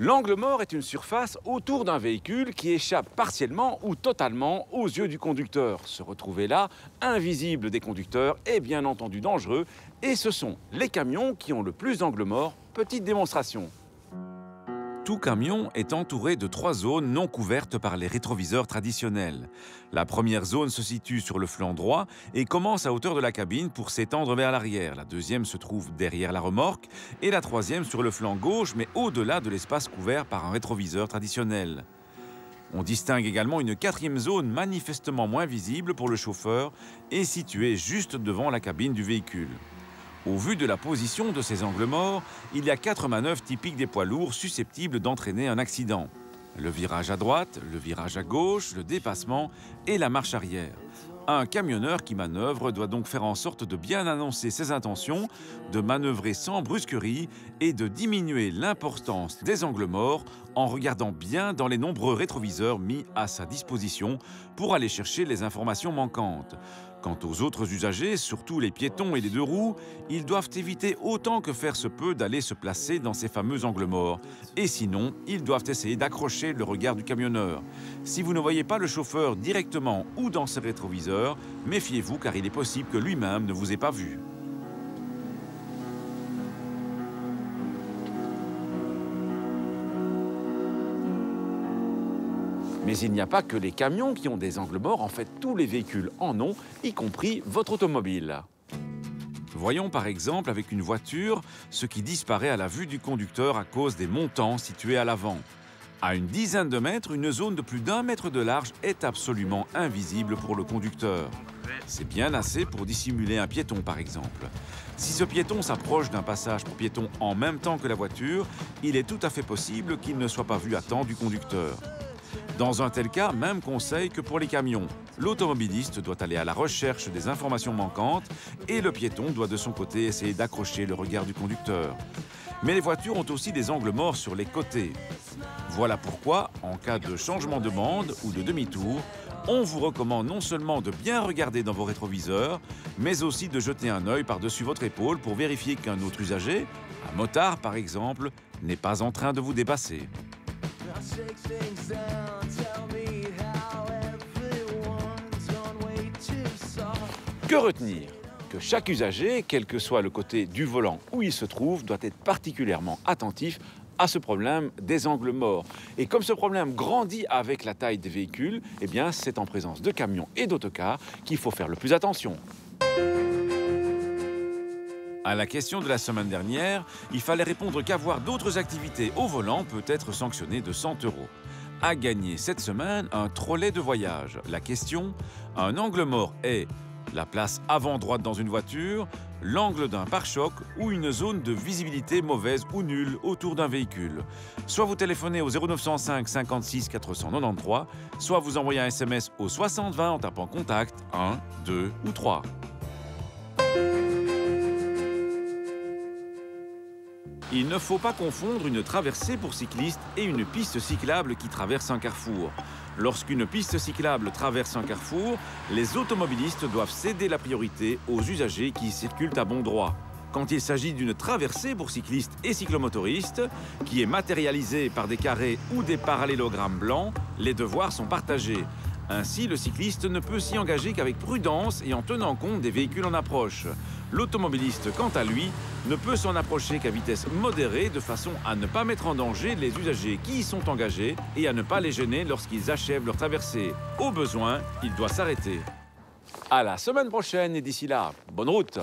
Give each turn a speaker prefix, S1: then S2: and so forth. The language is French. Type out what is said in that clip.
S1: L'angle mort est une surface autour d'un véhicule qui échappe partiellement ou totalement aux yeux du conducteur. Se retrouver là, invisible des conducteurs, est bien entendu dangereux et ce sont les camions qui ont le plus d'angles morts. Petite démonstration. Tout camion est entouré de 3 zones non couvertes par les rétroviseurs traditionnels. La première zone se situe sur le flanc droit et commence à hauteur de la cabine pour s'étendre vers l'arrière. La deuxième se trouve derrière la remorque et la troisième sur le flanc gauche, mais au-delà de l'espace couvert par un rétroviseur traditionnel. On distingue également une 4e zone manifestement moins visible pour le chauffeur et située juste devant la cabine du véhicule. Au vu de la position de ces angles morts, il y a 4 manœuvres typiques des poids lourds susceptibles d'entraîner un accident. Le virage à droite, le virage à gauche, le dépassement et la marche arrière. Un camionneur qui manœuvre doit donc faire en sorte de bien annoncer ses intentions, de manœuvrer sans brusquerie et de diminuer l'importance des angles morts en regardant bien dans les nombreux rétroviseurs mis à sa disposition pour aller chercher les informations manquantes. Quant aux autres usagers, surtout les piétons et les 2 roues, ils doivent éviter autant que faire se peut d'aller se placer dans ces fameux angles morts. Et sinon, ils doivent essayer d'accrocher le regard du camionneur. Si vous ne voyez pas le chauffeur directement ou dans ses rétroviseurs, méfiez-vous car il est possible que lui-même ne vous ait pas vu. Mais il n'y a pas que les camions qui ont des angles morts, en fait tous les véhicules en ont, y compris votre automobile. Voyons par exemple avec une voiture ce qui disparaît à la vue du conducteur à cause des montants situés à l'avant. À une dizaine de mètres, une zone de plus d'1 mètre de large est absolument invisible pour le conducteur. C'est bien assez pour dissimuler un piéton par exemple. Si ce piéton s'approche d'un passage pour piétons en même temps que la voiture, il est tout à fait possible qu'il ne soit pas vu à temps du conducteur. Dans un tel cas, même conseil que pour les camions. L'automobiliste doit aller à la recherche des informations manquantes et le piéton doit de son côté essayer d'accrocher le regard du conducteur. Mais les voitures ont aussi des angles morts sur les côtés. Voilà pourquoi, en cas de changement de bande ou de demi-tour, on vous recommande non seulement de bien regarder dans vos rétroviseurs, mais aussi de jeter un œil par-dessus votre épaule pour vérifier qu'un autre usager, un motard par exemple, n'est pas en train de vous dépasser. Que retenir? Que chaque usager, quel que soit le côté du volant où il se trouve, doit être particulièrement attentif à ce problème des angles morts. Et comme ce problème grandit avec la taille des véhicules, eh bien c'est en présence de camions et d'autocars qu'il faut faire le plus attention. À la question de la semaine dernière, il fallait répondre qu'avoir d'autres activités au volant peut être sanctionné de 100 €. À gagner cette semaine un trolley de voyage. La question, un angle mort est la place avant droite dans une voiture, l'angle d'un pare-choc ou une zone de visibilité mauvaise ou nulle autour d'un véhicule. Soit vous téléphonez au 0905 56 493, soit vous envoyez un SMS au 60 20 en tapant contact 1, 2 ou 3. Il ne faut pas confondre une traversée pour cyclistes et une piste cyclable qui traverse un carrefour. Lorsqu'une piste cyclable traverse un carrefour, les automobilistes doivent céder la priorité aux usagers qui circulent à bon droit. Quand il s'agit d'une traversée pour cyclistes et cyclomotoristes, qui est matérialisée par des carrés ou des parallélogrammes blancs, les devoirs sont partagés. Ainsi, le cycliste ne peut s'y engager qu'avec prudence et en tenant compte des véhicules en approche. L'automobiliste, quant à lui, ne peut s'en approcher qu'à vitesse modérée de façon à ne pas mettre en danger les usagers qui y sont engagés et à ne pas les gêner lorsqu'ils achèvent leur traversée. Au besoin, il doit s'arrêter. À la semaine prochaine et d'ici là, bonne route!